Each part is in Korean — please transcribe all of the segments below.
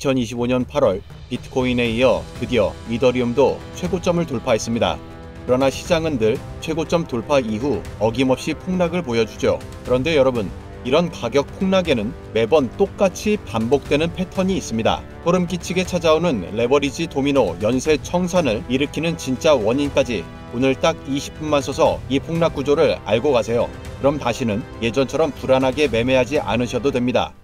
2025년 8월 비트코인에 이어 드디어 이더리움도 최고점을 돌파했습니다. 그러나 시장은 늘 최고점 돌파 이후 어김없이 폭락을 보여주죠. 그런데 여러분, 이런 가격 폭락에는 매번 똑같이 반복되는 패턴이 있습니다. 소름 끼치게 찾아오는 레버리지 도미노 연쇄 청산을 일으키는 진짜 원인까지 오늘 딱 20분만 써서 이 폭락 구조를 알고 가세요. 그럼 다시는 예전처럼 불안하게 매매하지 않으셔도 됩니다.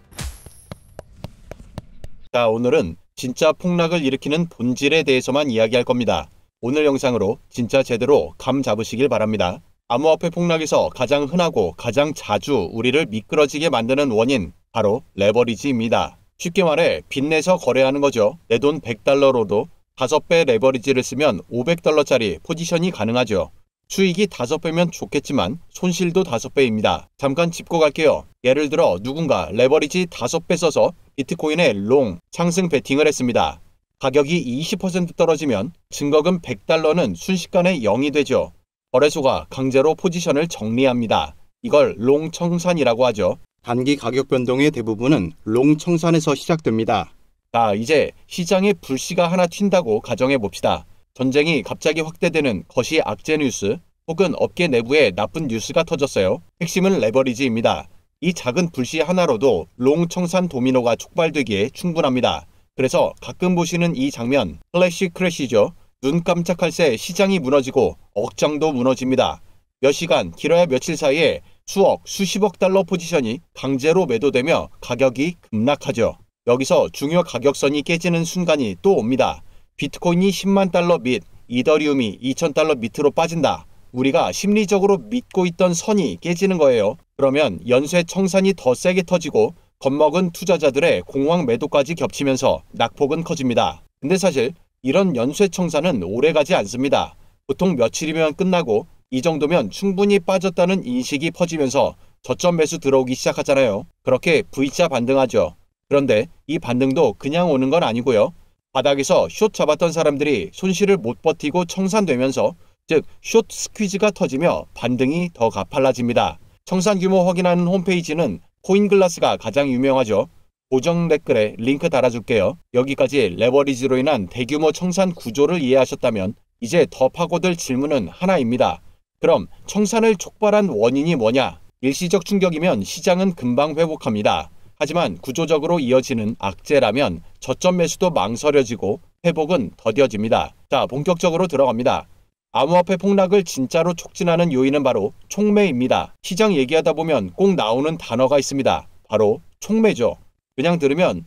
자, 오늘은 진짜 폭락을 일으키는 본질에 대해서만 이야기할 겁니다. 오늘 영상으로 진짜 제대로 감 잡으시길 바랍니다. 암호화폐 폭락에서 가장 흔하고 가장 자주 우리를 미끄러지게 만드는 원인, 바로 레버리지입니다. 쉽게 말해 빚내서 거래하는 거죠. 내 돈 100달러로도 5배 레버리지를 쓰면 500달러짜리 포지션이 가능하죠. 수익이 5배면 좋겠지만 손실도 5배입니다. 잠깐 짚고 갈게요. 예를 들어 누군가 레버리지 5배 써서 비트코인에 롱 상승 베팅을 했습니다. 가격이 20% 떨어지면 증거금 100달러는 순식간에 0이 되죠. 거래소가 강제로 포지션을 정리합니다. 이걸 롱 청산이라고 하죠. 단기 가격 변동의 대부분은 롱 청산에서 시작됩니다. 자, 이제 시장에 불씨가 하나 튄다고 가정해 봅시다. 전쟁이 갑자기 확대되는 거시 악재 뉴스 혹은 업계 내부에 나쁜 뉴스가 터졌어요. 핵심은 레버리지입니다. 이 작은 불씨 하나로도 롱 청산 도미노가 촉발되기에 충분합니다. 그래서 가끔 보시는 이 장면, 플래시 크래시죠. 눈 깜짝할 새 시장이 무너지고 억장도 무너집니다. 몇 시간, 길어야 며칠 사이에 수억, 수십억 달러 포지션이 강제로 매도되며 가격이 급락하죠. 여기서 중요 가격선이 깨지는 순간이 또 옵니다. 비트코인이 10만 달러 밑, 이더리움이 2,000달러 밑으로 빠진다. 우리가 심리적으로 믿고 있던 선이 깨지는 거예요. 그러면 연쇄 청산이 더 세게 터지고 겁먹은 투자자들의 공황 매도까지 겹치면서 낙폭은 커집니다. 근데 사실 이런 연쇄 청산은 오래가지 않습니다. 보통 며칠이면 끝나고 이 정도면 충분히 빠졌다는 인식이 퍼지면서 저점 매수 들어오기 시작하잖아요. 그렇게 V자 반등하죠. 그런데 이 반등도 그냥 오는 건 아니고요. 바닥에서 숏 잡았던 사람들이 손실을 못 버티고 청산되면서 즉 숏 스퀴즈가 터지며 반등이 더 가팔라집니다. 청산 규모 확인하는 홈페이지는 코인글라스가 가장 유명하죠. 고정 댓글에 링크 달아줄게요. 여기까지 레버리지로 인한 대규모 청산 구조를 이해하셨다면 이제 더 파고들 질문은 하나입니다. 그럼 청산을 촉발한 원인이 뭐냐? 일시적 충격이면 시장은 금방 회복합니다. 하지만 구조적으로 이어지는 악재라면 저점 매수도 망설여지고 회복은 더뎌집니다. 자, 본격적으로 들어갑니다. 암호화폐 폭락을 진짜로 촉진하는 요인은 바로 촉매입니다. 시장 얘기하다 보면 꼭 나오는 단어가 있습니다. 바로 촉매죠. 그냥 들으면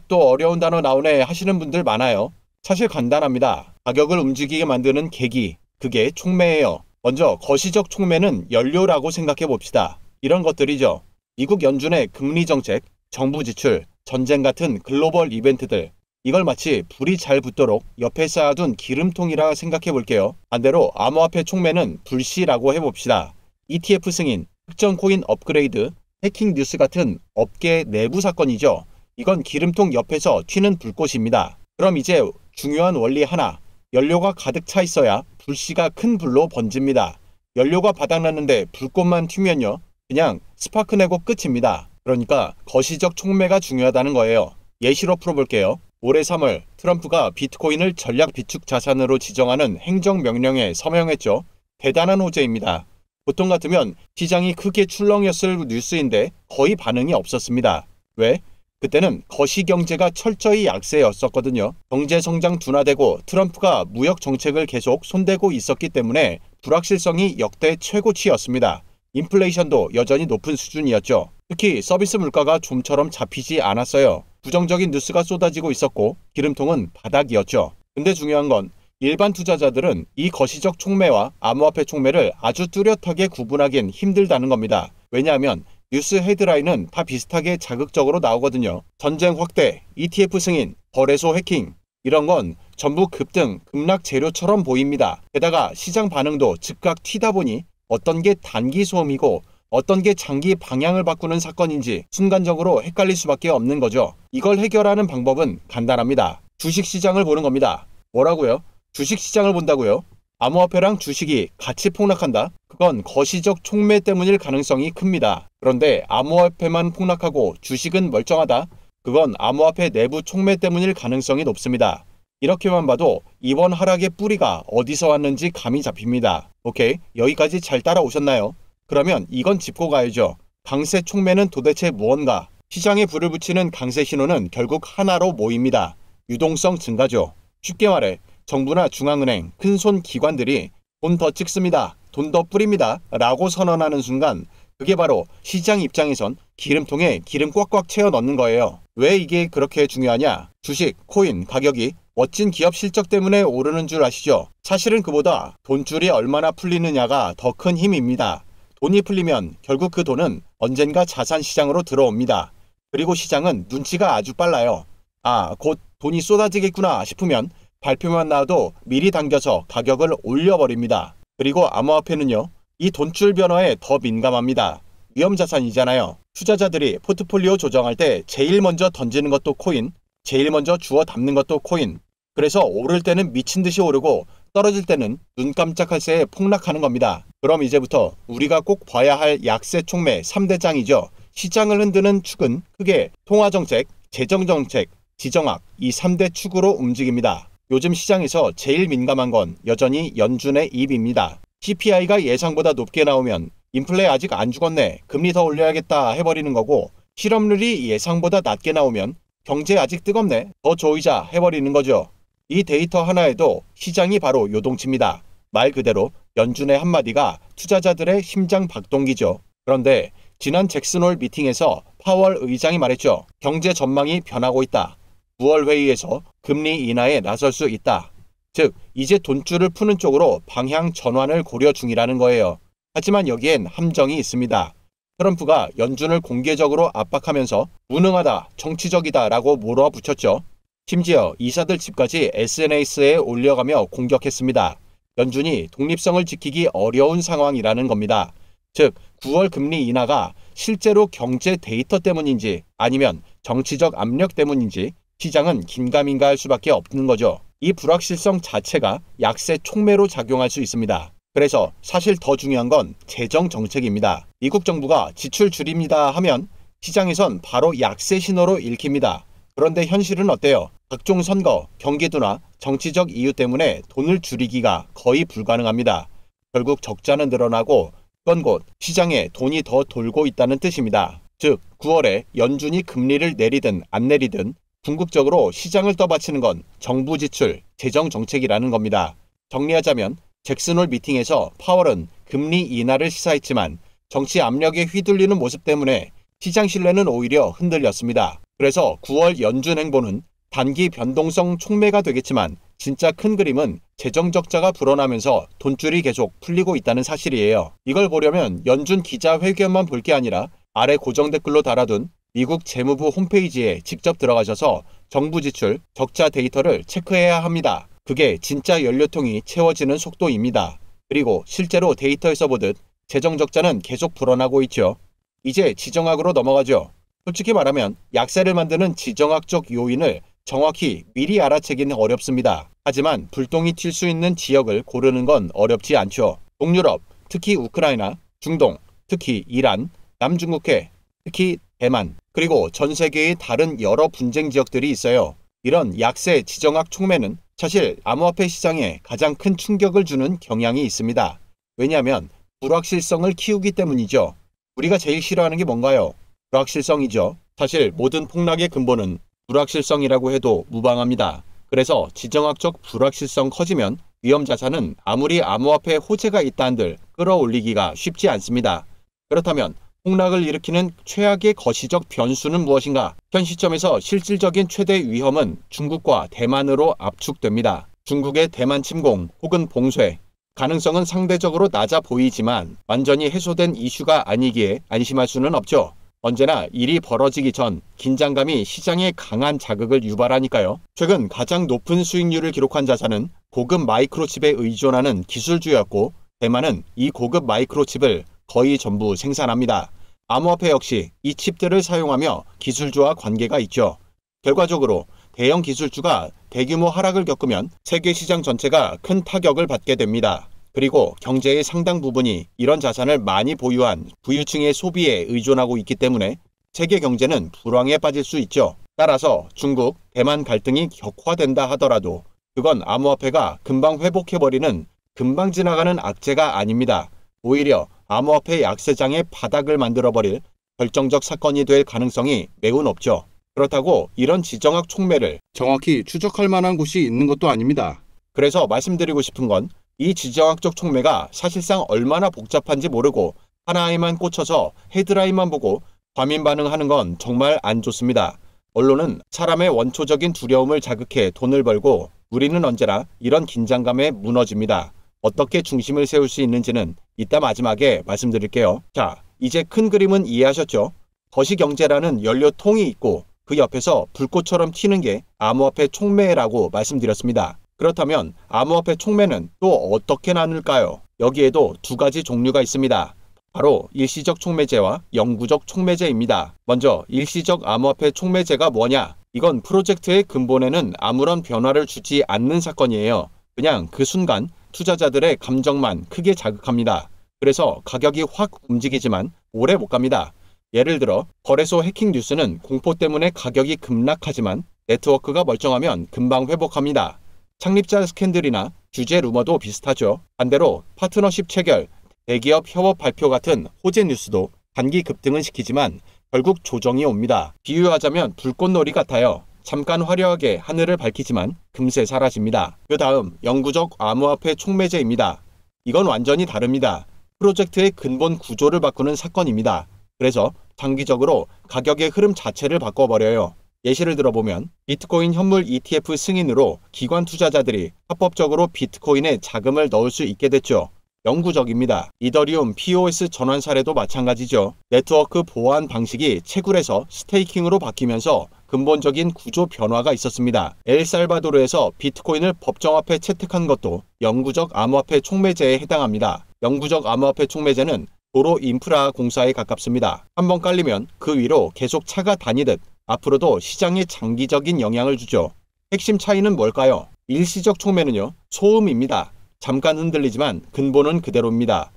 또 어려운 단어 나오네 하시는 분들 많아요. 사실 간단합니다. 가격을 움직이게 만드는 계기, 그게 촉매예요. 먼저 거시적 촉매는 연료라고 생각해 봅시다. 이런 것들이죠. 미국 연준의 금리 정책, 정부 지출, 전쟁 같은 글로벌 이벤트들, 이걸 마치 불이 잘 붙도록 옆에 쌓아둔 기름통이라 생각해 볼게요. 반대로 암호화폐 촉매는 불씨라고 해봅시다. ETF 승인, 특정 코인 업그레이드, 해킹 뉴스 같은 업계 내부 사건이죠. 이건 기름통 옆에서 튀는 불꽃입니다. 그럼 이제 중요한 원리 하나, 연료가 가득 차 있어야 불씨가 큰 불로 번집니다. 연료가 바닥났는데 불꽃만 튀면요, 그냥 스파크 내고 끝입니다. 그러니까 거시적 촉매가 중요하다는 거예요. 예시로 풀어볼게요. 올해 3월 트럼프가 비트코인을 전략 비축 자산으로 지정하는 행정명령에 서명했죠. 대단한 호재입니다. 보통 같으면 시장이 크게 출렁였을 뉴스인데 거의 반응이 없었습니다. 왜? 그때는 거시경제가 철저히 약세였었거든요. 경제성장 둔화되고 트럼프가 무역 정책을 계속 손대고 있었기 때문에 불확실성이 역대 최고치였습니다. 인플레이션도 여전히 높은 수준이었죠. 특히 서비스 물가가 좀처럼 잡히지 않았어요. 부정적인 뉴스가 쏟아지고 있었고 기름통은 바닥이었죠. 근데 중요한 건 일반 투자자들은 이 거시적 촉매와 암호화폐 촉매를 아주 뚜렷하게 구분하기는 힘들다는 겁니다. 왜냐하면 뉴스 헤드라인은 다 비슷하게 자극적으로 나오거든요. 전쟁 확대, ETF 승인, 거래소 해킹, 이런 건 전부 급등, 급락 재료처럼 보입니다. 게다가 시장 반응도 즉각 튀다 보니 어떤 게 단기 소음이고 어떤 게 장기 방향을 바꾸는 사건인지 순간적으로 헷갈릴 수밖에 없는 거죠. 이걸 해결하는 방법은 간단합니다. 주식시장을 보는 겁니다. 뭐라고요? 주식시장을 본다고요? 암호화폐랑 주식이 같이 폭락한다? 그건 거시적 촉매 때문일 가능성이 큽니다. 그런데 암호화폐만 폭락하고 주식은 멀쩡하다? 그건 암호화폐 내부 촉매 때문일 가능성이 높습니다. 이렇게만 봐도 이번 하락의 뿌리가 어디서 왔는지 감이 잡힙니다. 오케이, 여기까지 잘 따라오셨나요? 그러면 이건 짚고 가야죠. 강세 촉매는 도대체 무언가? 시장에 불을 붙이는 강세 신호는 결국 하나로 모입니다. 유동성 증가죠. 쉽게 말해 정부나 중앙은행, 큰손 기관들이 돈 더 찍습니다, 돈 더 뿌립니다 라고 선언하는 순간 그게 바로 시장 입장에선 기름통에 기름 꽉꽉 채워 넣는 거예요. 왜 이게 그렇게 중요하냐? 주식, 코인 가격이 멋진 기업 실적 때문에 오르는 줄 아시죠? 사실은 그보다 돈줄이 얼마나 풀리느냐가 더 큰 힘입니다. 돈이 풀리면 결국 그 돈은 언젠가 자산 시장으로 들어옵니다. 그리고 시장은 눈치가 아주 빨라요. 아, 곧 돈이 쏟아지겠구나 싶으면 발표만 나와도 미리 당겨서 가격을 올려버립니다. 그리고 암호화폐는요, 이 돈줄 변화에 더 민감합니다. 위험자산이잖아요. 투자자들이 포트폴리오 조정할 때 제일 먼저 던지는 것도 코인, 제일 먼저 주워 담는 것도 코인. 그래서 오를 때는 미친 듯이 오르고 떨어질 때는 눈 깜짝할 새에 폭락하는 겁니다. 그럼 이제부터 우리가 꼭 봐야 할 약세 촉매 3대장이죠. 시장을 흔드는 축은 크게 통화정책, 재정정책, 지정학 이 3대 축으로 움직입니다. 요즘 시장에서 제일 민감한 건 여전히 연준의 입입니다. CPI가 예상보다 높게 나오면 인플레 아직 안 죽었네, 금리 더 올려야겠다 해버리는 거고, 실업률이 예상보다 낮게 나오면 경제 아직 뜨겁네, 더 조이자 해버리는 거죠. 이 데이터 하나에도 시장이 바로 요동칩니다. 말 그대로 연준의 한마디가 투자자들의 심장 박동기죠. 그런데 지난 잭슨홀 미팅에서 파월 의장이 말했죠. 경제 전망이 변하고 있다. 9월 회의에서 금리 인하에 나설 수 있다. 즉 이제 돈줄을 푸는 쪽으로 방향 전환을 고려 중이라는 거예요. 하지만 여기엔 함정이 있습니다. 트럼프가 연준을 공개적으로 압박하면서 무능하다, 정치적이다 라고 몰아붙였죠. 심지어 이사들 집까지 SNS에 올려가며 공격했습니다. 연준이 독립성을 지키기 어려운 상황이라는 겁니다. 즉 9월 금리 인하가 실제로 경제 데이터 때문인지 아니면 정치적 압력 때문인지 시장은 긴가민가할 수밖에 없는 거죠. 이 불확실성 자체가 약세 촉매로 작용할 수 있습니다. 그래서 사실 더 중요한 건 재정 정책입니다. 미국 정부가 지출 줄입니다 하면 시장에선 바로 약세 신호로 읽힙니다. 그런데 현실은 어때요? 각종 선거, 경기 둔화, 정치적 이유 때문에 돈을 줄이기가 거의 불가능합니다. 결국 적자는 늘어나고 그건 곧 시장에 돈이 더 돌고 있다는 뜻입니다. 즉 9월에 연준이 금리를 내리든 안 내리든 궁극적으로 시장을 떠받치는 건 정부 지출, 재정 정책이라는 겁니다. 정리하자면 잭슨홀 미팅에서 파월은 금리 인하를 시사했지만 정치 압력에 휘둘리는 모습 때문에 시장 신뢰는 오히려 흔들렸습니다. 그래서 9월 연준 행보는 단기 변동성 촉매가 되겠지만 진짜 큰 그림은 재정 적자가 불어나면서 돈줄이 계속 풀리고 있다는 사실이에요. 이걸 보려면 연준 기자회견만 볼 게 아니라 아래 고정 댓글로 달아둔 미국 재무부 홈페이지에 직접 들어가셔서 정부 지출, 적자 데이터를 체크해야 합니다. 그게 진짜 연료통이 채워지는 속도입니다. 그리고 실제로 데이터에서 보듯 재정 적자는 계속 불어나고 있죠. 이제 지정학으로 넘어가죠. 솔직히 말하면 약세를 만드는 지정학적 요인을 정확히 미리 알아채기는 어렵습니다. 하지만 불똥이 튈 수 있는 지역을 고르는 건 어렵지 않죠. 동유럽, 특히 우크라이나, 중동, 특히 이란, 남중국해, 특히 대만, 그리고 전 세계의 다른 여러 분쟁 지역들이 있어요. 이런 약세 지정학 촉매는 사실 암호화폐 시장에 가장 큰 충격을 주는 경향이 있습니다. 왜냐하면 불확실성을 키우기 때문이죠. 우리가 제일 싫어하는 게 뭔가요? 불확실성이죠. 사실 모든 폭락의 근본은 불확실성이라고 해도 무방합니다. 그래서 지정학적 불확실성 커지면 위험자산은 아무리 암호화폐 호재가 있다 한들 끌어올리기가 쉽지 않습니다. 그렇다면 폭락을 일으키는 최악의 거시적 변수는 무엇인가? 현 시점에서 실질적인 최대 위험은 중국과 대만으로 압축됩니다. 중국의 대만 침공 혹은 봉쇄, 가능성은 상대적으로 낮아 보이지만 완전히 해소된 이슈가 아니기에 안심할 수는 없죠. 언제나 일이 벌어지기 전 긴장감이 시장에 강한 자극을 유발하니까요. 최근 가장 높은 수익률을 기록한 자산은 고급 마이크로칩에 의존하는 기술주였고 대만은 이 고급 마이크로칩을 거의 전부 생산합니다. 암호화폐 역시 이 칩들을 사용하며 기술주와 관계가 있죠. 결과적으로 대형 기술주가 대규모 하락을 겪으면 세계 시장 전체가 큰 타격을 받게 됩니다. 그리고 경제의 상당 부분이 이런 자산을 많이 보유한 부유층의 소비에 의존하고 있기 때문에 세계 경제는 불황에 빠질 수 있죠. 따라서 중국, 대만 갈등이 격화된다 하더라도 그건 암호화폐가 금방 회복해버리는 금방 지나가는 악재가 아닙니다. 오히려 암호화폐 약세장의 바닥을 만들어버릴 결정적 사건이 될 가능성이 매우 높죠. 그렇다고 이런 지정학 촉매를 정확히 추적할 만한 곳이 있는 것도 아닙니다. 그래서 말씀드리고 싶은 건 이 지정학적 촉매가 사실상 얼마나 복잡한지 모르고 하나에만 꽂혀서 헤드라인만 보고 과민 반응하는 건 정말 안 좋습니다. 언론은 사람의 원초적인 두려움을 자극해 돈을 벌고 우리는 언제나 이런 긴장감에 무너집니다. 어떻게 중심을 세울 수 있는지는 이따 마지막에 말씀드릴게요. 자, 이제 큰 그림은 이해하셨죠? 거시경제라는 연료통이 있고 그 옆에서 불꽃처럼 튀는 게 암호화폐 촉매라고 말씀드렸습니다. 그렇다면 암호화폐 촉매는 또 어떻게 나눌까요? 여기에도 두 가지 종류가 있습니다. 바로 일시적 촉매제와 영구적 촉매제입니다. 먼저 일시적 암호화폐 촉매제가 뭐냐? 이건 프로젝트의 근본에는 아무런 변화를 주지 않는 사건이에요. 그냥 그 순간 투자자들의 감정만 크게 자극합니다. 그래서 가격이 확 움직이지만 오래 못 갑니다. 예를 들어 거래소 해킹 뉴스는 공포 때문에 가격이 급락하지만 네트워크가 멀쩡하면 금방 회복합니다. 창립자 스캔들이나 규제 루머도 비슷하죠. 반대로 파트너십 체결, 대기업 협업 발표 같은 호재 뉴스도 단기 급등은 시키지만 결국 조정이 옵니다. 비유하자면 불꽃놀이 같아요. 잠깐 화려하게 하늘을 밝히지만 금세 사라집니다. 그 다음 영구적 암호화폐 촉매제입니다. 이건 완전히 다릅니다. 프로젝트의 근본 구조를 바꾸는 사건입니다. 그래서 장기적으로 가격의 흐름 자체를 바꿔버려요. 예시를 들어보면 비트코인 현물 ETF 승인으로 기관 투자자들이 합법적으로 비트코인에 자금을 넣을 수 있게 됐죠. 영구적입니다. 이더리움 POS 전환 사례도 마찬가지죠. 네트워크 보안 방식이 채굴에서 스테이킹으로 바뀌면서 근본적인 구조 변화가 있었습니다. 엘살바도르에서 비트코인을 법정화폐 채택한 것도 영구적 암호화폐 촉매제에 해당합니다. 영구적 암호화폐 촉매제는 도로 인프라 공사에 가깝습니다. 한번 깔리면 그 위로 계속 차가 다니듯 앞으로도 시장에 장기적인 영향을 주죠. 핵심 차이는 뭘까요? 일시적 촉매는요, 소음입니다. 잠깐 흔들리지만 근본은 그대로입니다.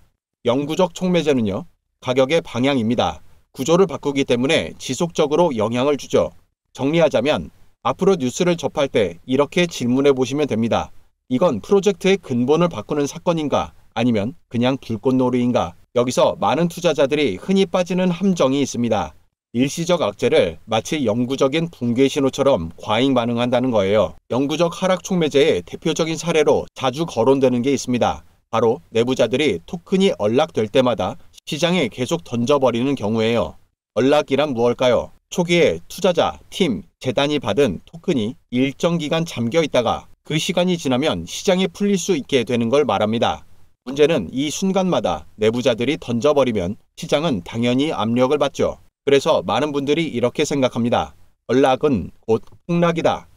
영구적 촉매제는요, 가격의 방향입니다. 구조를 바꾸기 때문에 지속적으로 영향을 주죠. 정리하자면 앞으로 뉴스를 접할 때 이렇게 질문해 보시면 됩니다. 이건 프로젝트의 근본을 바꾸는 사건인가? 아니면 그냥 불꽃놀이인가? 여기서 많은 투자자들이 흔히 빠지는 함정이 있습니다. 일시적 악재를 마치 영구적인 붕괴 신호처럼 과잉 반응한다는 거예요. 영구적 하락 촉매제의 대표적인 사례로 자주 거론되는 게 있습니다. 바로 내부자들이 토큰이 언락될 때마다 시장에 계속 던져버리는 경우예요. 언락이란 무엇일까요? 초기에 투자자, 팀, 재단이 받은 토큰이 일정 기간 잠겨 있다가 그 시간이 지나면 시장에 풀릴 수 있게 되는 걸 말합니다. 문제는 이 순간마다 내부자들이 던져버리면 시장은 당연히 압력을 받죠. 그래서 많은 분들이 이렇게 생각합니다. 언락은 곧 폭락이다.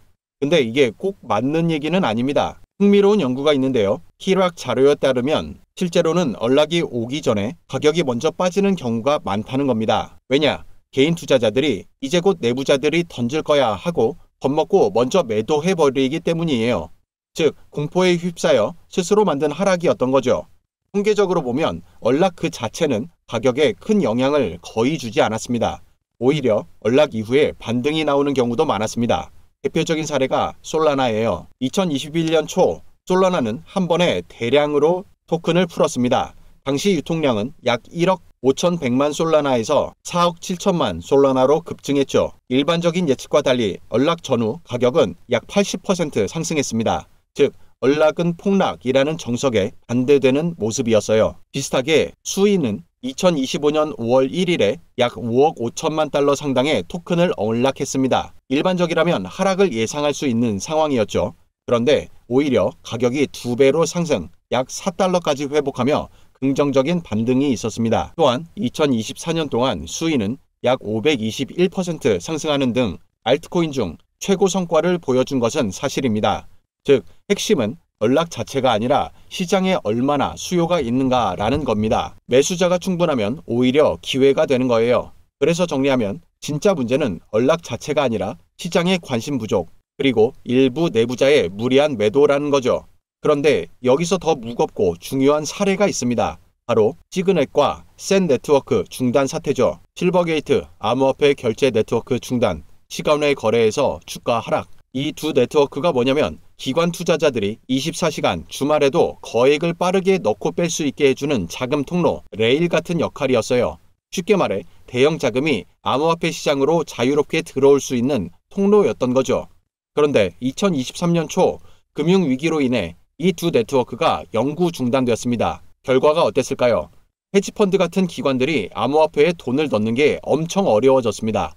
근데 이게 꼭 맞는 얘기는 아닙니다. 흥미로운 연구가 있는데요. 키락 자료에 따르면 실제로는 언락이 오기 전에 가격이 먼저 빠지는 경우가 많다는 겁니다. 왜냐? 개인 투자자들이 이제 곧 내부자들이 던질 거야 하고 겁먹고 먼저 매도해버리기 때문이에요. 즉 공포에 휩싸여 스스로 만든 하락이었던 거죠. 통계적으로 보면 언락 그 자체는 가격에 큰 영향을 거의 주지 않았습니다. 오히려 언락 이후에 반등이 나오는 경우도 많았습니다. 대표적인 사례가 솔라나예요. 2021년 초 솔라나는 한 번에 대량으로 토큰을 풀었습니다. 당시 유통량은 약 1억 5,100만 솔라나에서 4억 7천만 솔라나로 급증했죠. 일반적인 예측과 달리 언락 전후 가격은 약 80% 상승했습니다. 즉 언락은 폭락이라는 정석에 반대되는 모습이었어요. 비슷하게 수인은 2025년 5월 1일에 약 5억 5천만 달러 상당의 토큰을 언락했습니다. 일반적이라면 하락을 예상할 수 있는 상황이었죠. 그런데 오히려 가격이 2배로 상승, 약 4달러까지 회복하며 긍정적인 반등이 있었습니다. 또한 2024년 동안 수인은 약 521% 상승하는 등 알트코인 중 최고 성과를 보여준 것은 사실입니다. 즉 핵심은 언락 자체가 아니라 시장에 얼마나 수요가 있는가라는 겁니다. 매수자가 충분하면 오히려 기회가 되는 거예요. 그래서 정리하면 진짜 문제는 언락 자체가 아니라 시장의 관심 부족, 그리고 일부 내부자의 무리한 매도라는 거죠. 그런데 여기서 더 무겁고 중요한 사례가 있습니다. 바로 시그넷과 센 네트워크 중단 사태죠. 실버게이트 암호화폐 결제 네트워크 중단, 시간 외 거래에서 주가 하락. 이 두 네트워크가 뭐냐면 기관 투자자들이 24시간 주말에도 거액을 빠르게 넣고 뺄 수 있게 해주는 자금 통로, 레일 같은 역할이었어요. 쉽게 말해 대형 자금이 암호화폐 시장으로 자유롭게 들어올 수 있는 통로였던 거죠. 그런데 2023년 초 금융위기로 인해 이 두 네트워크가 영구 중단되었습니다. 결과가 어땠을까요? 헤지펀드 같은 기관들이 암호화폐에 돈을 넣는 게 엄청 어려워졌습니다.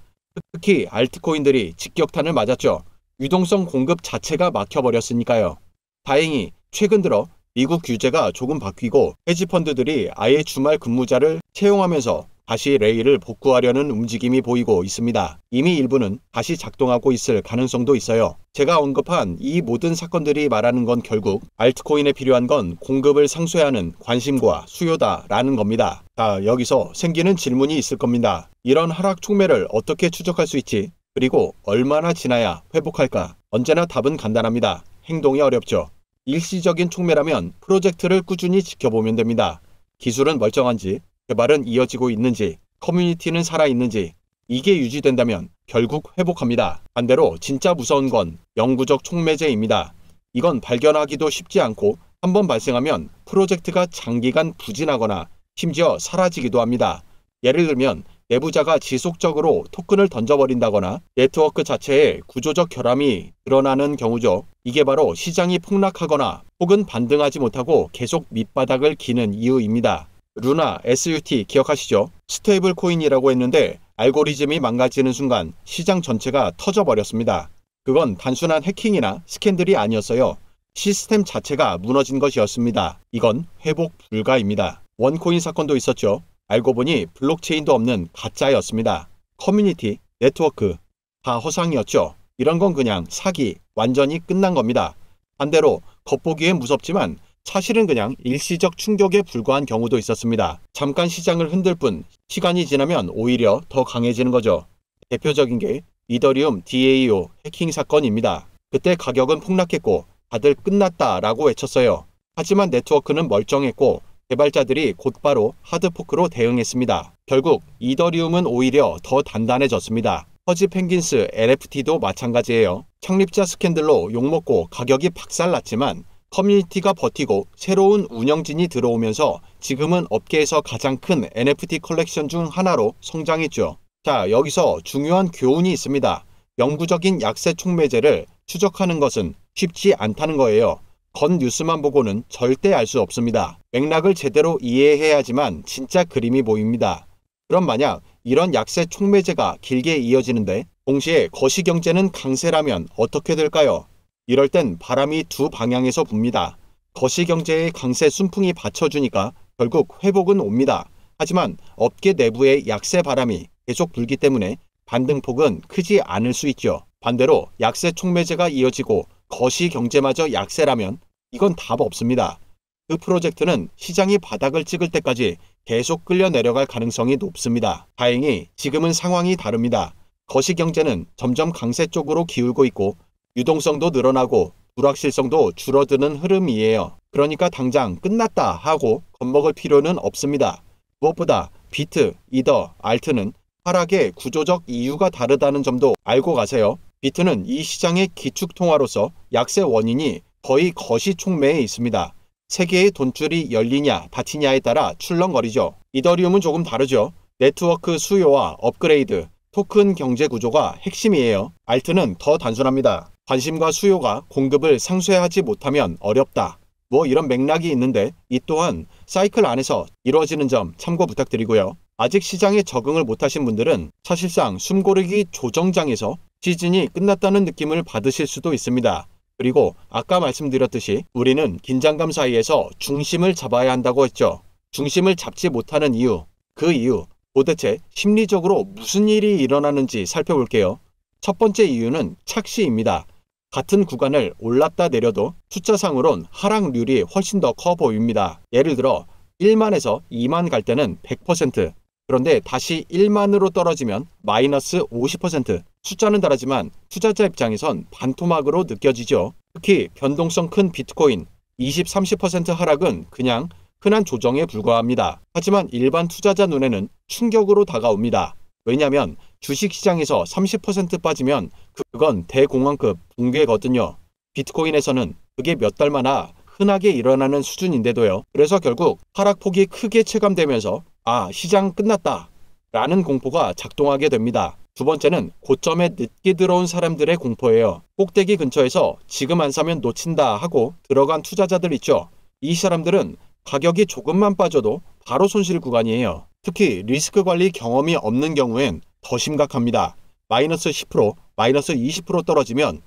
특히 알트코인들이 직격탄을 맞았죠. 유동성 공급 자체가 막혀버렸으니까요. 다행히 최근 들어 미국 규제가 조금 바뀌고 헤지펀드들이 아예 주말 근무자를 채용하면서 다시 레일을 복구하려는 움직임이 보이고 있습니다. 이미 일부는 다시 작동하고 있을 가능성도 있어요. 제가 언급한 이 모든 사건들이 말하는 건 결국 알트코인에 필요한 건 공급을 상쇄하는 관심과 수요다라는 겁니다. 자, 여기서 생기는 질문이 있을 겁니다. 이런 하락 촉매를 어떻게 추적할 수 있지? 그리고 얼마나 지나야 회복할까? 언제나 답은 간단합니다. 행동이 어렵죠. 일시적인 촉매라면 프로젝트를 꾸준히 지켜보면 됩니다. 기술은 멀쩡한지, 개발은 이어지고 있는지, 커뮤니티는 살아있는지, 이게 유지된다면 결국 회복합니다. 반대로 진짜 무서운 건 영구적 촉매제입니다. 이건 발견하기도 쉽지 않고 한번 발생하면 프로젝트가 장기간 부진하거나 심지어 사라지기도 합니다. 예를 들면 내부자가 지속적으로 토큰을 던져버린다거나 네트워크 자체에 구조적 결함이 드러나는 경우죠. 이게 바로 시장이 폭락하거나 혹은 반등하지 못하고 계속 밑바닥을 기는 이유입니다. 루나 SUT 기억하시죠? 스테이블 코인이라고 했는데 알고리즘이 망가지는 순간 시장 전체가 터져버렸습니다. 그건 단순한 해킹이나 스캔들이 아니었어요. 시스템 자체가 무너진 것이었습니다. 이건 회복 불가입니다. 원코인 사건도 있었죠. 알고 보니 블록체인도 없는 가짜였습니다. 커뮤니티, 네트워크 다 허상이었죠. 이런 건 그냥 사기, 완전히 끝난 겁니다. 반대로 겉보기엔 무섭지만 사실은 그냥 일시적 충격에 불과한 경우도 있었습니다. 잠깐 시장을 흔들 뿐 시간이 지나면 오히려 더 강해지는 거죠. 대표적인 게 이더리움 DAO 해킹 사건입니다. 그때 가격은 폭락했고 다들 끝났다라고 외쳤어요. 하지만 네트워크는 멀쩡했고 개발자들이 곧바로 하드포크로 대응했습니다. 결국 이더리움은 오히려 더 단단해졌습니다. 허지 펭귄스 NFT도 마찬가지예요. 창립자 스캔들로 욕먹고 가격이 박살났지만 커뮤니티가 버티고 새로운 운영진이 들어오면서 지금은 업계에서 가장 큰 NFT 컬렉션 중 하나로 성장했죠. 자, 여기서 중요한 교훈이 있습니다. 영구적인 약세 촉매제를 추적하는 것은 쉽지 않다는 거예요. 건 뉴스만 보고는 절대 알 수 없습니다. 맥락을 제대로 이해해야지만 진짜 그림이 보입니다. 그럼 만약 이런 약세 촉매제가 길게 이어지는데 동시에 거시경제는 강세라면 어떻게 될까요? 이럴 땐 바람이 두 방향에서 붑니다. 거시경제의 강세 순풍이 받쳐주니까 결국 회복은 옵니다. 하지만 업계 내부의 약세 바람이 계속 불기 때문에 반등폭은 크지 않을 수 있죠. 반대로 약세 촉매제가 이어지고 거시경제마저 약세라면 이건 답 없습니다. 그 프로젝트는 시장이 바닥을 찍을 때까지 계속 끌려 내려갈 가능성이 높습니다. 다행히 지금은 상황이 다릅니다. 거시경제는 점점 강세 쪽으로 기울고 있고 유동성도 늘어나고 불확실성도 줄어드는 흐름이에요. 그러니까 당장 끝났다 하고 겁먹을 필요는 없습니다. 무엇보다 비트, 이더, 알트는 하락의 구조적 이유가 다르다는 점도 알고 가세요. 비트는 이 시장의 기축통화로서 약세 원인이 거의 거시촉매에 있습니다. 세계의 돈줄이 열리냐 닫히냐에 따라 출렁거리죠. 이더리움은 조금 다르죠. 네트워크 수요와 업그레이드, 토큰 경제 구조가 핵심이에요. 알트는 더 단순합니다. 관심과 수요가 공급을 상쇄하지 못하면 어렵다. 뭐 이런 맥락이 있는데 이 또한 사이클 안에서 이루어지는 점 참고 부탁드리고요. 아직 시장에 적응을 못하신 분들은 사실상 숨고르기 조정장에서 시즌이 끝났다는 느낌을 받으실 수도 있습니다. 그리고 아까 말씀드렸듯이 우리는 긴장감 사이에서 중심을 잡아야 한다고 했죠. 중심을 잡지 못하는 이유, 그 이유 도대체 심리적으로 무슨 일이 일어나는지 살펴볼게요. 첫 번째 이유는 착시입니다. 같은 구간을 올랐다 내려도 숫자상으론 하락률이 훨씬 더 커 보입니다. 예를 들어 1만에서 2만 갈 때는 100%, 그런데 다시 1만으로 떨어지면 마이너스 50%. 숫자는 다르지만 투자자 입장에선 반토막으로 느껴지죠. 특히 변동성 큰 비트코인 20-30% 하락은 그냥 흔한 조정에 불과합니다. 하지만 일반 투자자 눈에는 충격으로 다가옵니다. 왜냐하면 주식시장에서 30% 빠지면 그건 대공황급 붕괴거든요. 비트코인에서는 그게 몇 달 만에 흔하게 일어나는 수준인데도요. 그래서 결국 하락폭이 크게 체감되면서 시장 끝났다 라는 공포가 작동하게 됩니다. 두 번째는 고점에 늦게 들어온 사람들의 공포예요. 꼭대기 근처에서 지금 안 사면 놓친다 하고 들어간 투자자들 있죠. 이 사람들은 가격이 조금만 빠져도 바로 손실 구간이에요. 특히 리스크 관리 경험이 없는 경우엔 더 심각합니다. 마이너스 10%, 마이너스 20% 떨어지면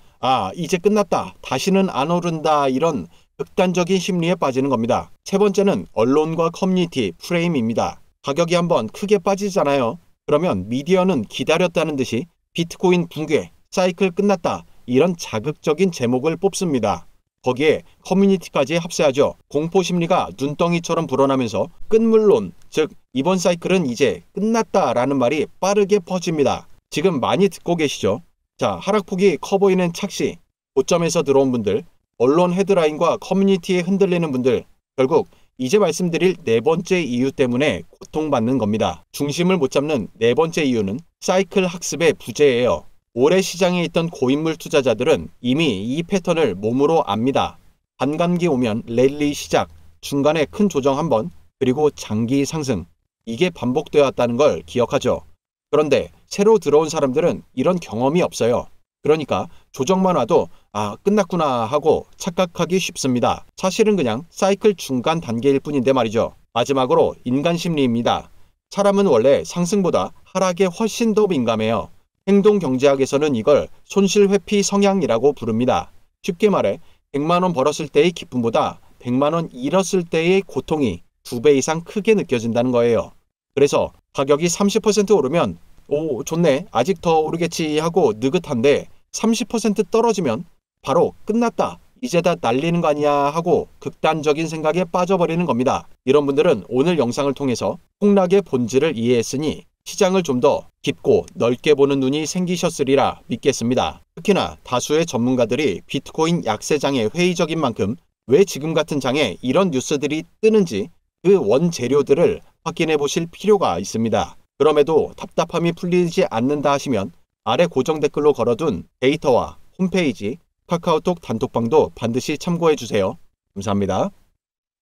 이제 끝났다, 다시는 안 오른다, 이런 극단적인 심리에 빠지는 겁니다. 세 번째는 언론과 커뮤니티 프레임입니다. 가격이 한번 크게 빠지잖아요. 그러면 미디어는 기다렸다는 듯이 비트코인 붕괴, 사이클 끝났다, 이런 자극적인 제목을 뽑습니다. 거기에 커뮤니티까지 합세하죠. 공포심리가 눈덩이처럼 불어나면서 끝물론, 즉 이번 사이클은 이제 끝났다라는 말이 빠르게 퍼집니다. 지금 많이 듣고 계시죠? 자, 하락폭이 커 보이는 착시, 고점에서 들어온 분들, 언론 헤드라인과 커뮤니티에 흔들리는 분들, 결국 이제 말씀드릴 네 번째 이유 때문에 고통받는 겁니다. 중심을 못 잡는 네 번째 이유는 사이클 학습의 부재예요. 올해 시장에 있던 고인물 투자자들은 이미 이 패턴을 몸으로 압니다. 반감기 오면 랠리 시작, 중간에 큰 조정 한번, 그리고 장기 상승. 이게 반복되어 왔다는 걸 기억하죠. 그런데 새로 들어온 사람들은 이런 경험이 없어요. 그러니까 조정만 와도 끝났구나 하고 착각하기 쉽습니다. 사실은 그냥 사이클 중간 단계일 뿐인데 말이죠. 마지막으로 인간 심리입니다. 사람은 원래 상승보다 하락에 훨씬 더 민감해요. 행동경제학에서는 이걸 손실회피 성향이라고 부릅니다. 쉽게 말해 100만원 벌었을 때의 기쁨보다 100만원 잃었을 때의 고통이 2배 이상 크게 느껴진다는 거예요. 그래서 가격이 30% 오르면 좋네, 아직 더 오르겠지 하고 느긋한데 30% 떨어지면 바로 끝났다, 이제 다 날리는 거 아니야 하고 극단적인 생각에 빠져버리는 겁니다. 이런 분들은 오늘 영상을 통해서 폭락의 본질을 이해했으니 시장을 좀 더 깊고 넓게 보는 눈이 생기셨으리라 믿겠습니다. 특히나 다수의 전문가들이 비트코인 약세장에 회의적인 만큼 왜 지금 같은 장에 이런 뉴스들이 뜨는지 그 원재료들을 확인해 보실 필요가 있습니다. 그럼에도 답답함이 풀리지 않는다 하시면 아래 고정 댓글로 걸어둔 데이터와 홈페이지, 카카오톡 단톡방도 반드시 참고해 주세요. 감사합니다.